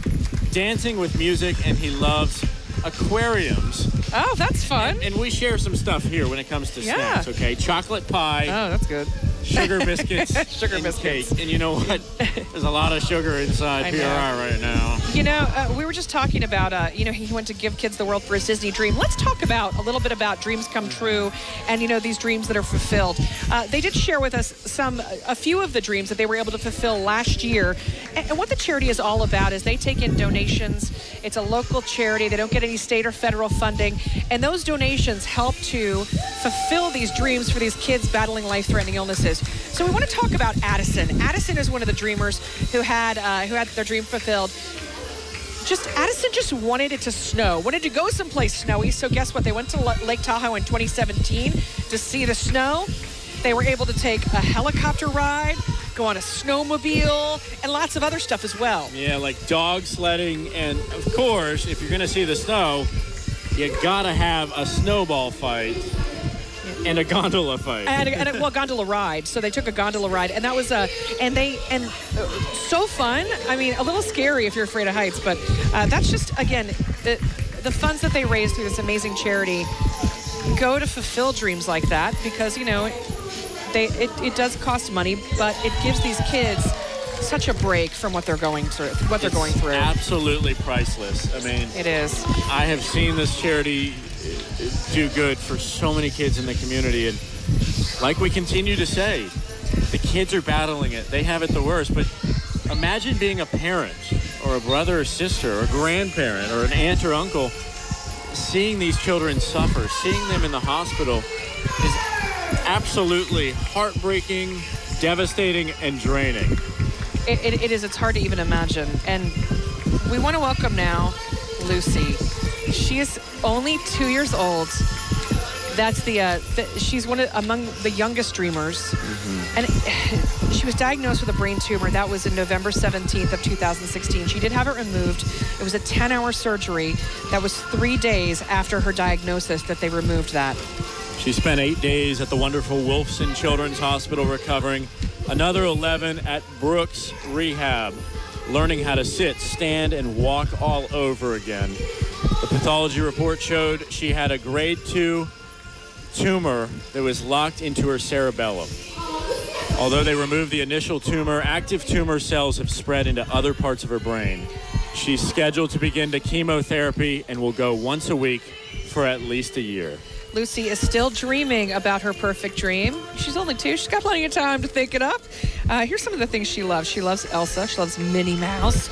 dancing with music, and he loves aquariums. Oh, that's fun. And we share some stuff here when it comes to snacks, okay? Chocolate pie. Oh, that's good. Sugar biscuits. Sugar biscuits. Cake. And you know what? There's a lot of sugar inside PRI right now. You know, we were just talking about, he went to Give Kids the World for his Disney dream. Let's talk about a little bit about dreams come true and, these dreams that are fulfilled. They did share with us a few of the dreams that they were able to fulfill last year. And what the charity is all about is they take in donations. It's a local charity. They don't get any state or federal funding. And those donations help to fulfill these dreams for these kids battling life-threatening illnesses. So we want to talk about Addison. Addison is one of the dreamers who had their dream fulfilled. Addison just wanted it to snow, wanted to go someplace snowy. So guess what? They went to Lake Tahoe in 2017 to see the snow. They were able to take a helicopter ride, go on a snowmobile, and lots of other stuff as well. Yeah, like dog sledding. And of course, if you're going to see the snow, you got to have a snowball fight. And a gondola fight. Well, gondola ride. So they took a gondola ride, and that was so fun. I mean, a little scary if you're afraid of heights, but that's just, again, the funds that they raise through this amazing charity go to fulfill dreams like that because, it does cost money, but it gives these kids such a break from what they're going through. Absolutely priceless. I mean, it is. I have seen this charity do good for so many kids in the community, and like we continue to say, the kids are battling it. They have it the worst, but imagine being a parent or a brother or sister or a grandparent or an aunt or uncle, seeing these children suffer, seeing them in the hospital, is absolutely heartbreaking, devastating, and draining. It is. It's hard to even imagine. And we want to welcome now Lucy. She is only 2 years old. That's she's among the youngest dreamers. And she was diagnosed with a brain tumor. That was in November 17th of 2016. She did have it removed. It was a 10-hour surgery. That was 3 days after her diagnosis that they removed that. She spent 8 days at the wonderful Wolfson Children's Hospital recovering. Another 11 at Brooks Rehab, learning how to sit, stand, and walk all over again. The pathology report showed she had a grade 2 tumor that was locked into her cerebellum. Although they removed the initial tumor, active tumor cells have spread into other parts of her brain. She's scheduled to begin the chemotherapy and will go once a week for at least a year. Lucy is still dreaming about her perfect dream. She's only 2. She's got plenty of time to think it up. Here's some of the things she loves. She loves Elsa. She loves Minnie Mouse.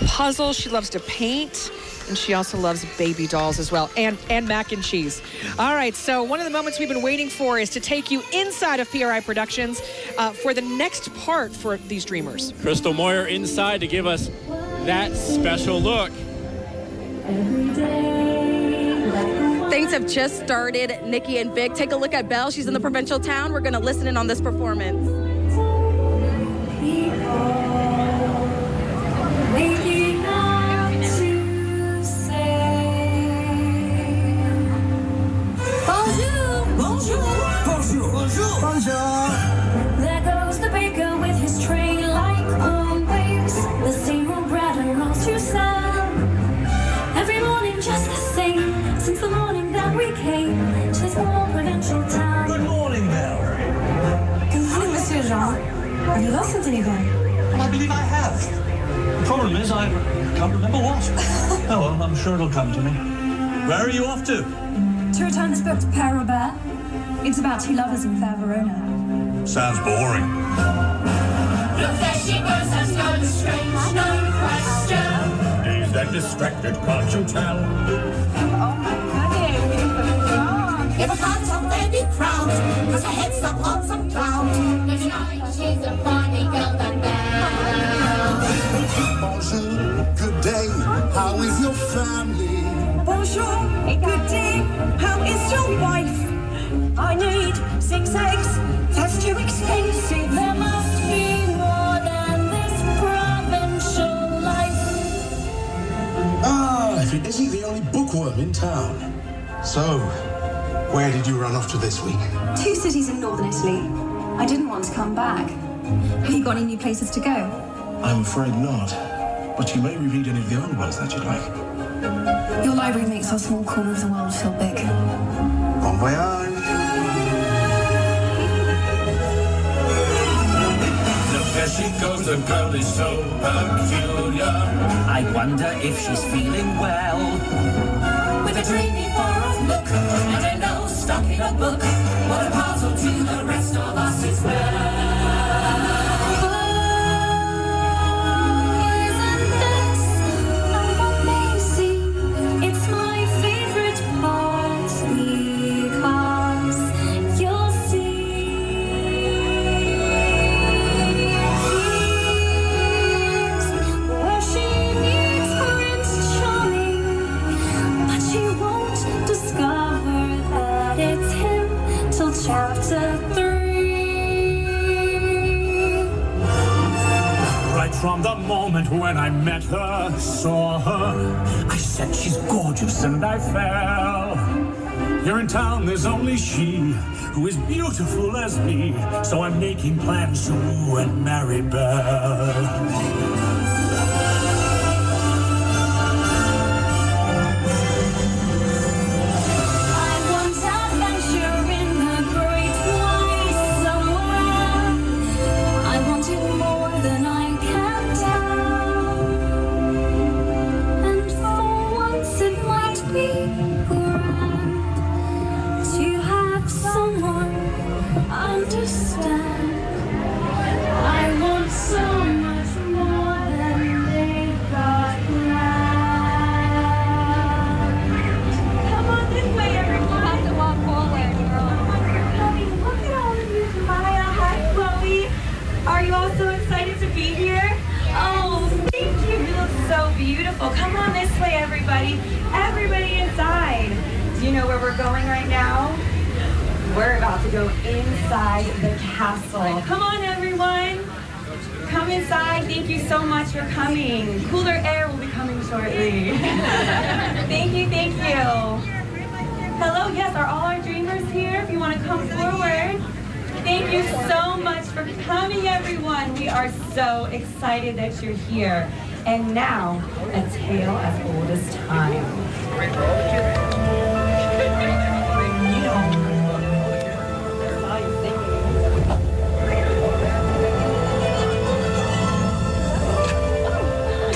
Puzzles. She loves to paint. And she also loves baby dolls as well, and mac and cheese. All right, so one of the moments we've been waiting for is to take you inside of PRI Productions for the next part for these dreamers. Crystal Moyer inside to give us that special look. Things have just started. Nikki and Vic, take a look at Belle. She's in the provincial town. We're going to listen in on this performance. Bonjour. There goes the baker with his tray like always. The same old bread and rolls to sell. Every morning just the same. Since the morning that we came to this small provincial town. Good morning, Belle. Good morning, Monsieur Jean. Have you lost anything? I believe I have. The problem is I can't remember what. Oh, well, I'm sure it'll come to me. Where are you off to? To return this book to Père Robert. It's about 2 lovers in fair Verona. Sounds boring. Look, there she goes, that's going strange, no question. Is that distracted, can't you tell? Oh my goodness. If a heart's on any crowd, cause her head's up on some cloud. There's night, she's a funny girl, that belle. Bonjour, good day, how is your family? Bonjour, good day, how is your wife? I need 6 eggs, that's too expensive. There must be more than this provincial life. Ah, if it isn't the only bookworm in town. So, where did you run off to this week? 2 cities in northern Italy. I didn't want to come back. Have you got any new places to go? I'm afraid not, but you may reread any of the old ones that you'd like. Your library makes our small corner of the world feel big. Bon voyage. There she goes, the girl is so peculiar. I wonder if she's feeling well. With a dreamy far-off look and a nose stuck in a book. What a puzzle to the rest of us is Isn't this amazing? It's my favorite part because you'll see. Where she meets Prince Charming, but she won't discover that it's him till chapter 3. Right from the moment when I met her, saw her, I said she's gorgeous and I fell. Here in town there's only she who is beautiful as me, so I'm making plans to woo and marry Belle. Understand, I want so much more than everybody. Everybody inside. Do you know where we're going right now? We're about to go inside the castle. Come on, everyone. Come inside. Thank you so much for coming. Cooler air will be coming shortly. Thank you, thank you. Hello, yes, are all our dreamers here? If you want to come forward. Thank you so much for coming, everyone. We are so excited that you're here. And now, a tale as old as time.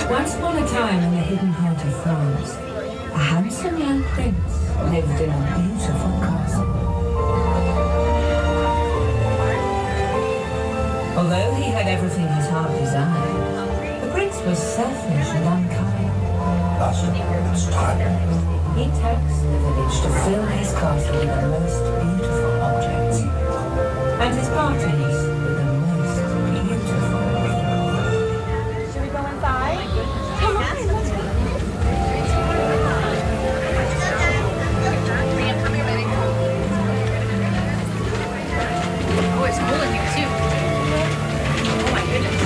Once upon a time in the hidden part of France, a handsome young prince lived in a beautiful castle. Although he had everything his heart desired, the prince was selfish and unkind. That's it's time. He taxed the village to fill his castle with the most beautiful objects, and his parties with the most beautiful people. Should we go inside? Come on, let's go. Oh, it's cool in here too. Oh my goodness.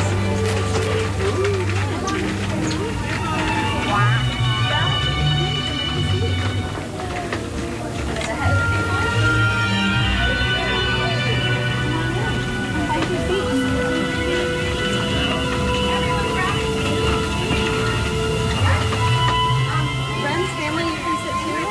Wow. Friends, family, you can sit too.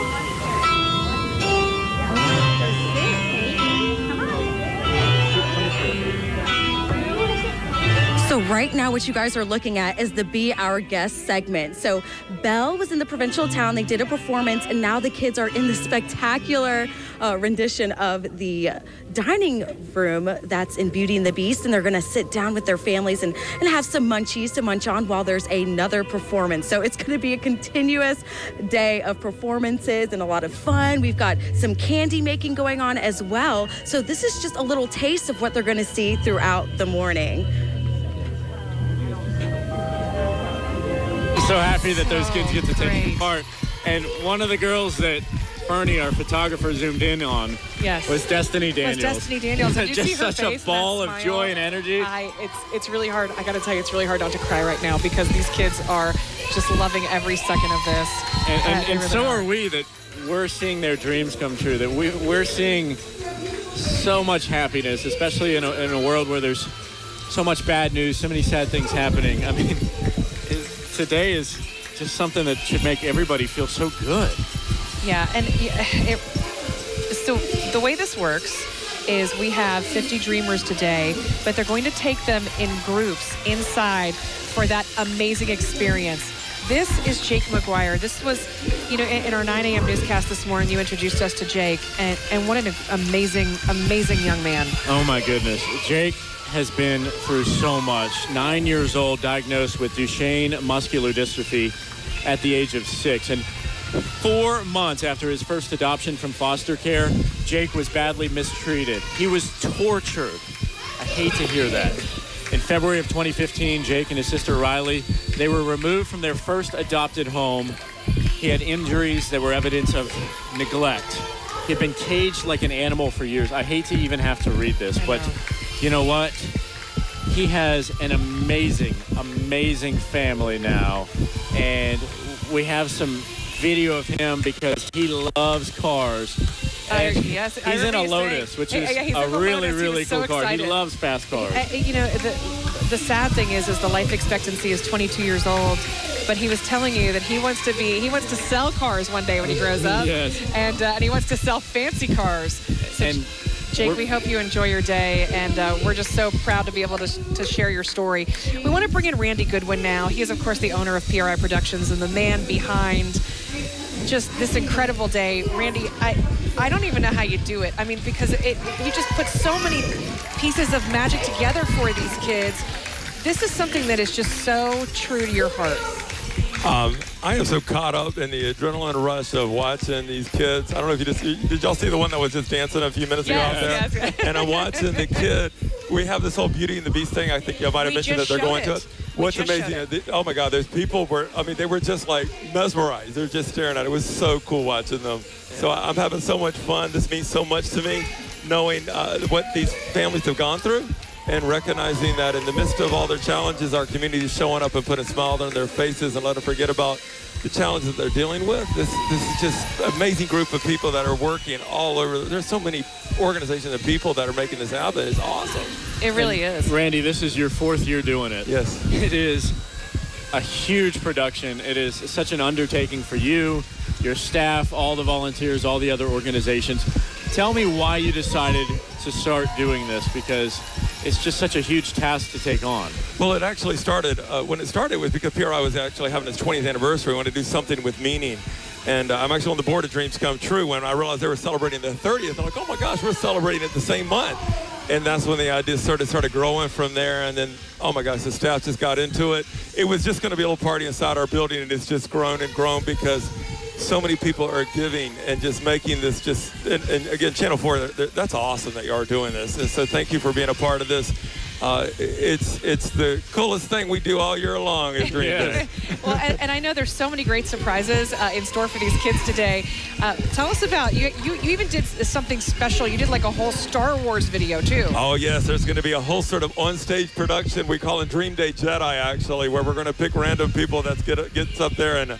So right now what you guys are looking at is the Be Our Guest segment. So Belle was in the provincial town, they did a performance, and now the kids are in the spectacular rendition of the dining room that's in Beauty and the Beast, and they're gonna sit down with their families and have some munchies to munch on while there's another performance. So it's gonna be a continuous day of performances and a lot of fun. We've got some candy making going on as well. So this is just a little taste of what they're gonna see throughout the morning. So happy that those kids get to take part. And one of the girls that Fernie, our photographer, zoomed in on was Destiny Daniels. Did you Just see her such face? a ball That of smile? joy and energy. It's really hard. I got to tell you, it's really hard not to cry right now because these kids are just loving every second of this. And really so are we, that we're seeing their dreams come true, that we're seeing so much happiness, especially in a world where there's so much bad news, so many sad things happening. I mean, today is just something that should make everybody feel so good. Yeah, and so the way this works is we have 50 dreamers today, but they're going to take them in groups inside for that amazing experience. This is Jake McGuire. This was, in our 9 a.m. newscast this morning, you introduced us to Jake, and what an amazing, amazing young man. Oh my goodness. Jake has been through so much. 9 years old, diagnosed with Duchenne muscular dystrophy at the age of 6. And 4 months after his first adoption from foster care, Jake was badly mistreated. He was tortured. I hate to hear that. In February of 2015, Jake and his sister Riley, they were removed from their first adopted home. He had injuries that were evidence of neglect. He had been caged like an animal for years. I hate to even have to read this, but you know what? He has an amazing, amazing family now. And we have some video of him because he loves cars. He's in a Lotus, which is a really, really cool car. He loves fast cars. The sad thing is the life expectancy is 22 years old, but he was telling you that he wants to sell cars one day when he grows up. Yes. And he wants to sell fancy cars. So Jake, we hope you enjoy your day, and we're just so proud to be able to share your story. We want to bring in Randy Goodwin now. He is, of course, the owner of PRI Productions and the man behind just this incredible day. Randy, I don't even know how you do it. I mean, because you just put so many pieces of magic together for these kids. This is something that is just so true to your heart. I am so caught up in the adrenaline rush of watching these kids. I don't know if did y'all see the one that was just dancing a few minutes ago out there? Yes. And I'm watching the kid. We have this whole Beauty and the Beast thing. I think y'all might have mentioned that they're going to it. What's amazing, oh my God, there's people they were just like mesmerized. They're just staring at it. It was so cool watching them. Yeah. So I'm having so much fun. This means so much to me, knowing what these families have gone through and recognizing that in the midst of all their challenges, our community is showing up and putting a smile on their faces and let them forget about the challenges they're dealing with. This is just an amazing group of people that are working all over. There's so many organizations and people that are making this happen. It's awesome. It really is. Randy, this is your 4th year doing it. Yes. It is a huge production. It is such an undertaking for you, your staff, all the volunteers, all the other organizations. Tell me why you decided to start doing this, because it's just such a huge task to take on. Well, it actually started, when it started was because PRI was actually having its 20th anniversary. We wanted to do something with meaning. And I'm actually on the board of Dreams Come True. When I realized they were celebrating their 30th, I'm like, oh my gosh, we're celebrating it the same month. And that's when the idea started growing from there. And then, oh my gosh, the staff just got into it. It was just going to be a little party inside our building, and it's just grown and grown because so many people are giving and just making this and again, Channel 4, that's awesome that you are doing this. And so thank you for being a part of this. It's the coolest thing we do all year long is Dream Day. Well, and I know there's so many great surprises in store for these kids today. Tell us about, you even did something special. You did like a whole Star Wars video too. Oh yes, there's going to be a whole sort of on-stage production we call it Dream Day Jedi, actually, where we're going to pick random people that gets up there and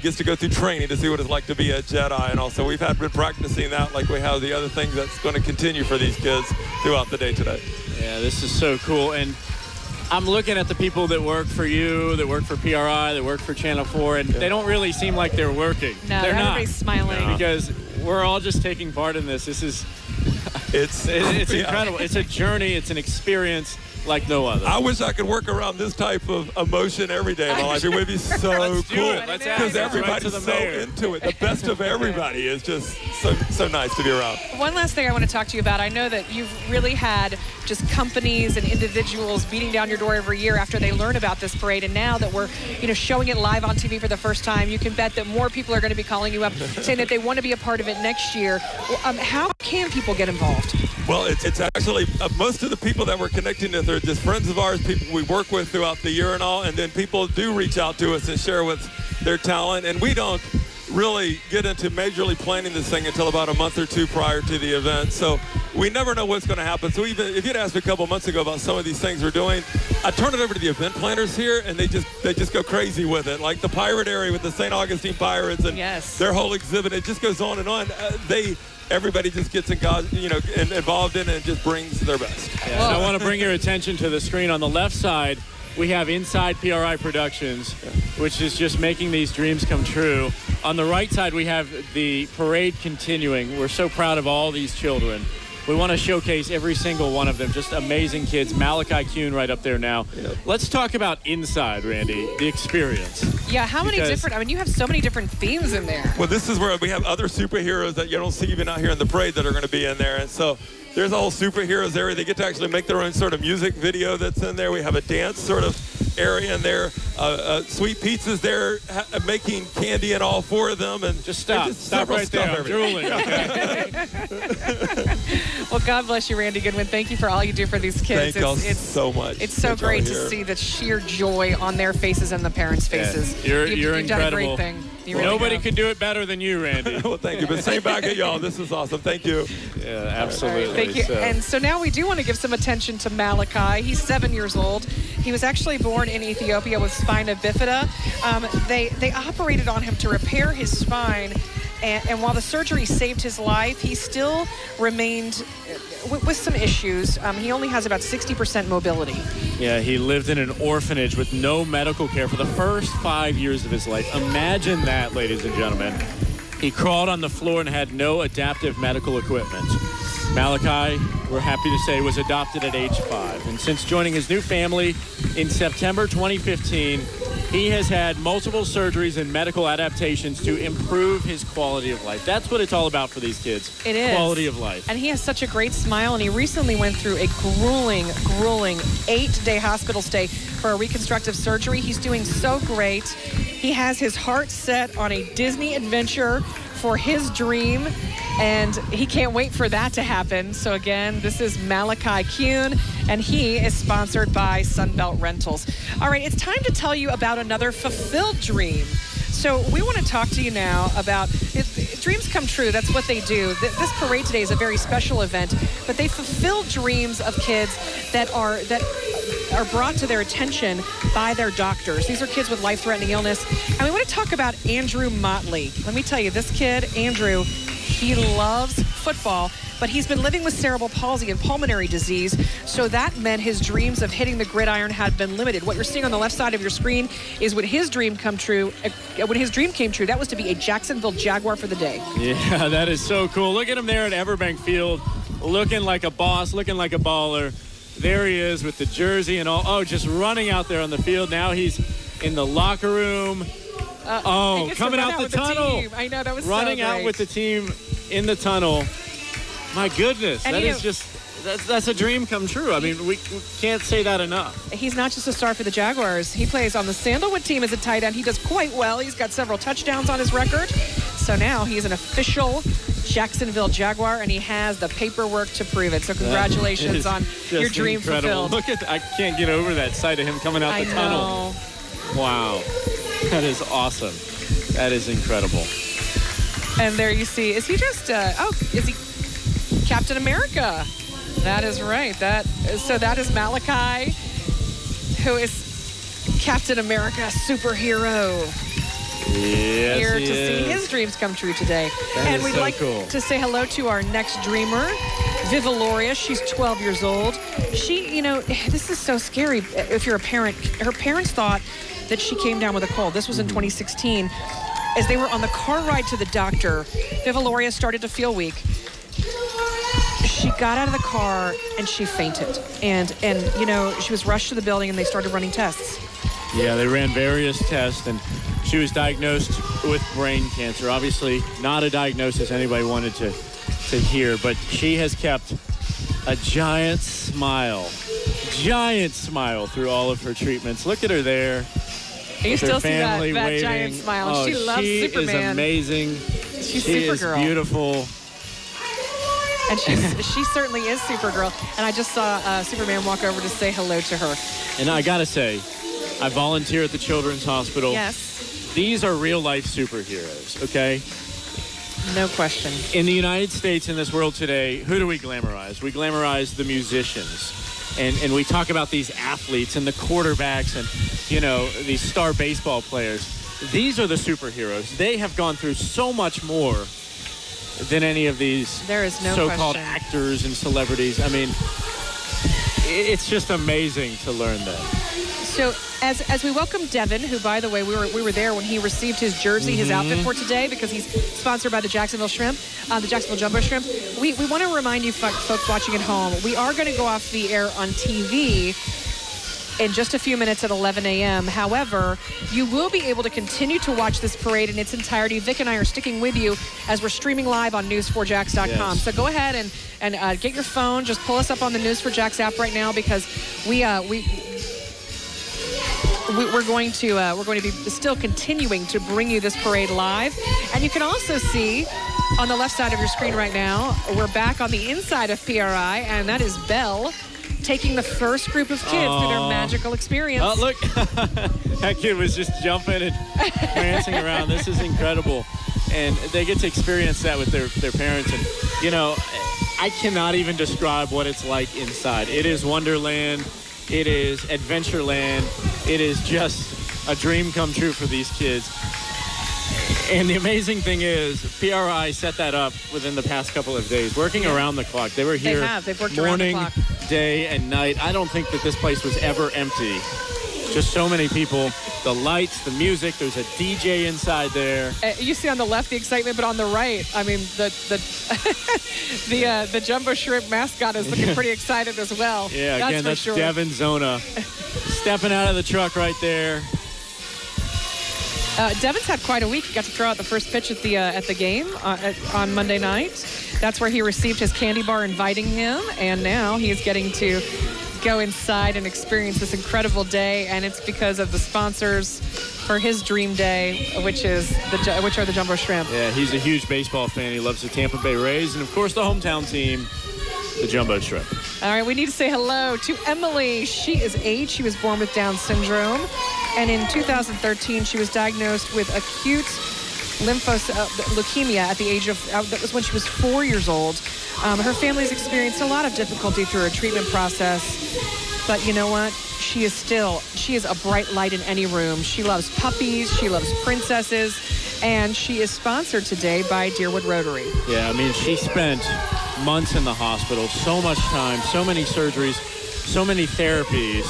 gets to go through training to see what it's like to be a Jedi. And also we've been practicing that like we have the other things that's going to continue for these kids throughout the day today. Yeah, this is so cool. And I'm looking at the people that work for you, that work for PRI, that work for Channel 4, and they don't really seem like they're working. No, they're not. Everybody's smiling. Because we're all just taking part in this. It's incredible. It's a journey. It's an experience like no other. I wish I could work around this type of emotion every day of my life. It would be so cool because everybody's so into it. The best of everybody is just so nice to be around. One last thing I want to talk to you about. I know that you've really had just companies and individuals beating down your door every year after they learn about this parade, and now that we're showing it live on TV for the first time, you can bet that more people are going to be calling you up saying that they want to be a part of it next year. How can people get involved? Well, it's actually most of the people that we're connecting with are just friends of ours, people we work with throughout the year and all, and then people do reach out to us and share with their talent, and we don't really get into majorly planning this thing until about a month or two prior to the event. So we never know what's going to happen. So even if you'd asked me a couple months ago about some of these things we're doing, I turn it over to the event planners here, and they just go crazy with it. Like the pirate area with the St. Augustine Pirates and their whole exhibit, it just goes on and on. Everybody just gets involved in it and just brings their best. Yeah. So I want to bring your attention to the screen on the left side. We have Inside PRI Productions, which is just making these dreams come true. On the right side, we have the parade continuing. We're so proud of all these children. We want to showcase every single one of them. Just amazing kids. Malachi Kuhn right up there now. Yep. Let's talk about Inside, Randy, the experience. Yeah, how many different, you have so many different themes in there. Well, this is where we have other superheroes that you don't see even out here in the parade that are going to be in there. And so there's a whole superheroes area. They get to actually make their own sort of music video that's in there. We have a dance sort of area in there. Sweet Pizza's there making candy in all four of them. And just stop right there. I'm drooling. Well, God bless you, Randy Goodman. Thank you for all you do for these kids. Thank y'all so much. It's so great to see the sheer joy on their faces and the parents' faces. Yeah. You're you've incredible. Done a great thing. Nobody could do it better than you, Randy. Well, thank you. But same back at y'all. This is awesome. Thank you. Yeah, absolutely. Right, thank you. And so now we do want to give some attention to Malachi. He's 7 years old. He was actually born in Ethiopia with spina bifida. They operated on him to repair his spine. And while the surgery saved his life, he still remained with some issues. He only has about 60% mobility. Yeah, he lived in an orphanage with no medical care for the first 5 years of his life. Imagine that, ladies and gentlemen. He crawled on the floor and had no adaptive medical equipment. Malachi, we're happy to say, was adopted at age 5. And since joining his new family in September 2015, he has had multiple surgeries and medical adaptations to improve his quality of life. That's what it's all about for these kids. It is. Quality of life. And he has such a great smile, and he recently went through a grueling 8-day hospital stay for a reconstructive surgery. He's doing so great. He has his heart set on a Disney adventure for his dream, and he can't wait for that to happen. So again, this is Malachi Kuhn, and he is sponsored by Sunbelt Rentals. All right, it's time to tell you about another fulfilled dream. So we want to talk to you now about dreams come true. That's what they do. This parade today is a very special event, but they fulfill dreams of kids that are brought to their attention by their doctors. These are kids with life-threatening illness. And we want to talk about Andrew Motley. Let me tell you, this kid, Andrew, he loves football, but he's been living with cerebral palsy and pulmonary disease, so that meant his dreams of hitting the gridiron had been limited. What you're seeing on the left side of your screen is when his dream come true. When his dream came true, that was to be a Jacksonville Jaguar for the day. Yeah, that is so cool. Look at him there at Everbank Field, looking like a boss, looking like a baller. There he is with the jersey and all. Oh, just running out there on the field. Now he's in the locker room. Coming out the tunnel. I know, that was running out with the team in the tunnel. My goodness, and that's a dream come true. I mean, we can't say that enough. He's not just a star for the Jaguars. He plays on the Sandalwood team as a tight end. He does quite well. He's got several touchdowns on his record. So now he's an official Jacksonville Jaguar, and he has the paperwork to prove it. So congratulations on your dream fulfilled. Look at I can't get over that sight of him coming out the tunnel. Wow. That is awesome. That is incredible. And there you see, is he just, is he Captain America? That is right. So that is Malachi, who is Captain America, superhero. Yes, Here to see his dreams come true today. And we'd like to say hello to our next dreamer, Vivaloria. She's 12 years old. She, this is so scary if you're a parent. Her parents thought that she came down with a cold. This was in 2016. As they were on the car ride to the doctor, Vivaloria started to feel weak. She got out of the car and she fainted. And she was rushed to the building and they started running tests. Yeah, they ran various tests and she was diagnosed with brain cancer. Obviously, not a diagnosis anybody wanted to hear, but she has kept a giant smile through all of her treatments. Look at her there. You still see that giant smile. Oh, she loves Superman. She is amazing. She's Supergirl. Supergirl. Is beautiful. And she certainly is Supergirl. And I just saw Superman walk over to say hello to her. And I got to say, I volunteer at the Children's Hospital. Yes. These are real-life superheroes, okay? No question. In the United States, in this world today, who do we glamorize? We glamorize the musicians. And we talk about these athletes and the quarterbacks and, these star baseball players. These are the superheroes. They have gone through so much more than any of these so-called actors and celebrities. I mean, it's just amazing to learn that. So as we welcome Devin, who, by the way, we were there when he received his jersey, his outfit for today, because he's sponsored by the Jacksonville Shrimp, the Jacksonville Jumbo Shrimp. We want to remind you folks watching at home, we are going to go off the air on TV in just a few minutes at 11 a.m. However, you will be able to continue to watch this parade in its entirety. Vic and I are sticking with you as we're streaming live on news4jax.com. Yes. So go ahead and get your phone. Just pull us up on the News4Jax app right now, because we're going to be still continuing to bring you this parade live. And you can also see on the left side of your screen right now, we're back on the inside of PRI, and that is Belle taking the first group of kids through their magical experience. Oh, look. That kid was just jumping and prancing around. This is incredible. And they get to experience that with their parents. And, I cannot even describe what it's like inside. It is Wonderland. It is Adventureland. It is just a dream come true for these kids. And the amazing thing is, PRI set that up within the past couple of days, working around the clock. They were here They've worked morning, around the clock. Day, and night. I don't think that this place was ever empty. Just so many people. The lights, the music. There's a DJ inside there. You see on the left the excitement, but on the right, I mean, the Jumbo Shrimp mascot is looking pretty excited as well. Yeah, again, that's Devin Zona stepping out of the truck right there. Devin's had quite a week. He got to throw out the first pitch at the game on Monday night. That's where he received his candy bar inviting him, and now he is getting to go inside and experience this incredible day, and it's because of the sponsors for his dream day, which are the Jumbo Shrimp. Yeah, he's a huge baseball fan. He loves the Tampa Bay Rays, and of course the hometown team, the Jumbo Shrimp. All right, we need to say hello to Emily. She is 8. She was born with Down syndrome. And in 2013, she was diagnosed with acute leukemia at the age of, that was when she was 4 years old. Her family's experienced a lot of difficulty through her treatment process. But you know what? She is a bright light in any room. She loves puppies. She loves princesses. And she is sponsored today by Deerwood Rotary. Yeah, I mean, she spent months in the hospital, so much time, so many surgeries, so many therapies.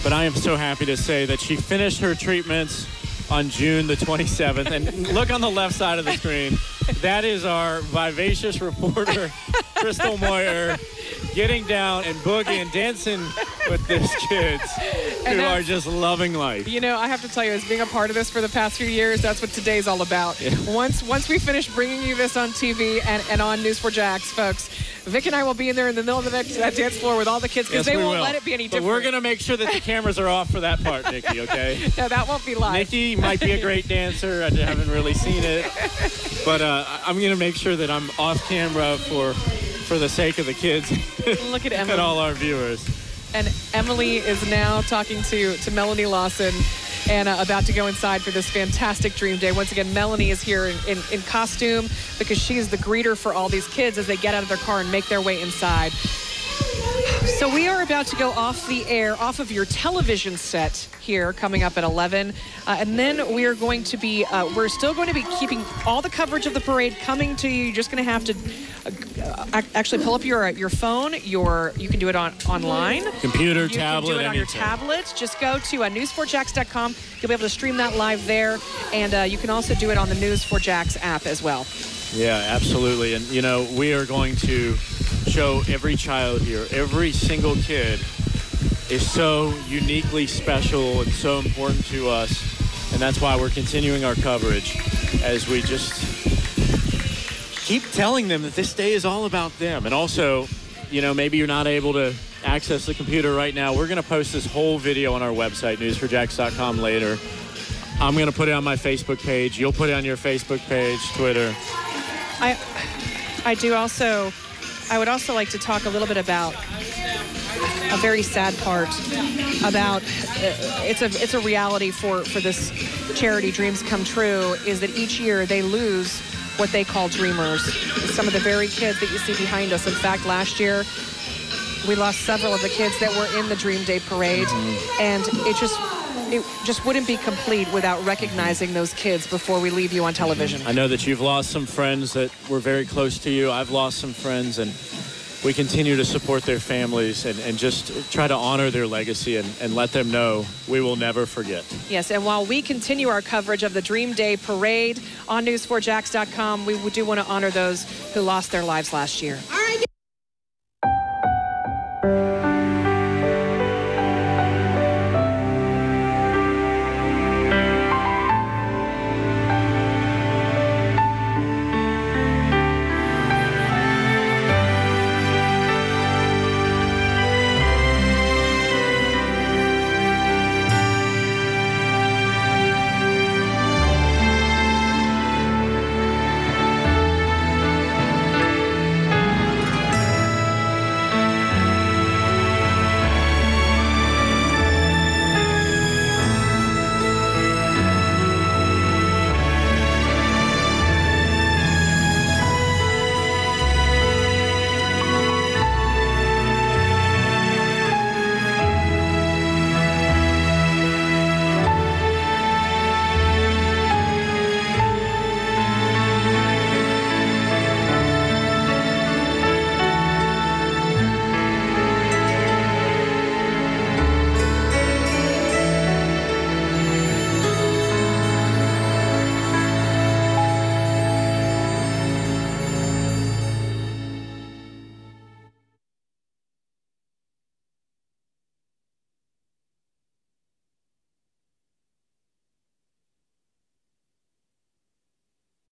But I am so happy to say that she finished her treatments on June the 27th. And look on the left side of the screen. That is our vivacious reporter, Crystal Moyer, getting down and boogieing, dancing with these kids who are just loving life. You know, I have to tell you, as being a part of this for the past few years, that's what today's all about. Yeah. Once we finish bringing you this on TV and on News 4 Jax, folks, Vic and I will be in there in the middle of that dance floor with all the kids because they won't let it be any different. But we're going to make sure that the cameras are off for that part, Nikki, okay? No, that won't be live. Nikki might be a great dancer. I haven't really seen it. But I'm going to make sure that I'm off camera for the sake of the kids. Look at Emily. And all our viewers. And Emily is now talking to Melanie Lawson and about to go inside for this fantastic Dream Day. Once again, Melanie is here in costume because she is the greeter for all these kids as they get out of their car and make their way inside. So we are about to go off the air, off of your television set here, coming up at 11. And then we are going to be, we're still going to be keeping all the coverage of the parade coming to you. You're just going to have to actually pull up your phone. You can do it online. Computer, you tablet, can do it on your anything. tablet. Just go to news4jax.com. You'll be able to stream that live there. And you can also do it on the News 4 Jax app as well. Yeah, absolutely. And, you know, we are going to show every child here, every single kid is so uniquely special and so important to us. And that's why we're continuing our coverage as we just keep telling them that this day is all about them. And also, you know, maybe you're not able to access the computer right now. We're going to post this whole video on our website, news4jax.com, later. I'm going to put it on my Facebook page. You'll put it on your Facebook page, Twitter. I would also like to talk a little bit about a very sad part about it's a reality for this charity Dreams Come True is that each year they lose what they call dreamers. Some of the very kids that you see behind us. In fact, last year we lost several of the kids that were in the Dream Day parade, and it just wouldn't be complete without recognizing those kids before we leave you on television. I know that you've lost some friends that were very close to you. I've lost some friends, and we continue to support their families and just try to honor their legacy and let them know we will never forget. Yes, and while we continue our coverage of the Dream Day Parade on news4jax.com, we do want to honor those who lost their lives last year. All right,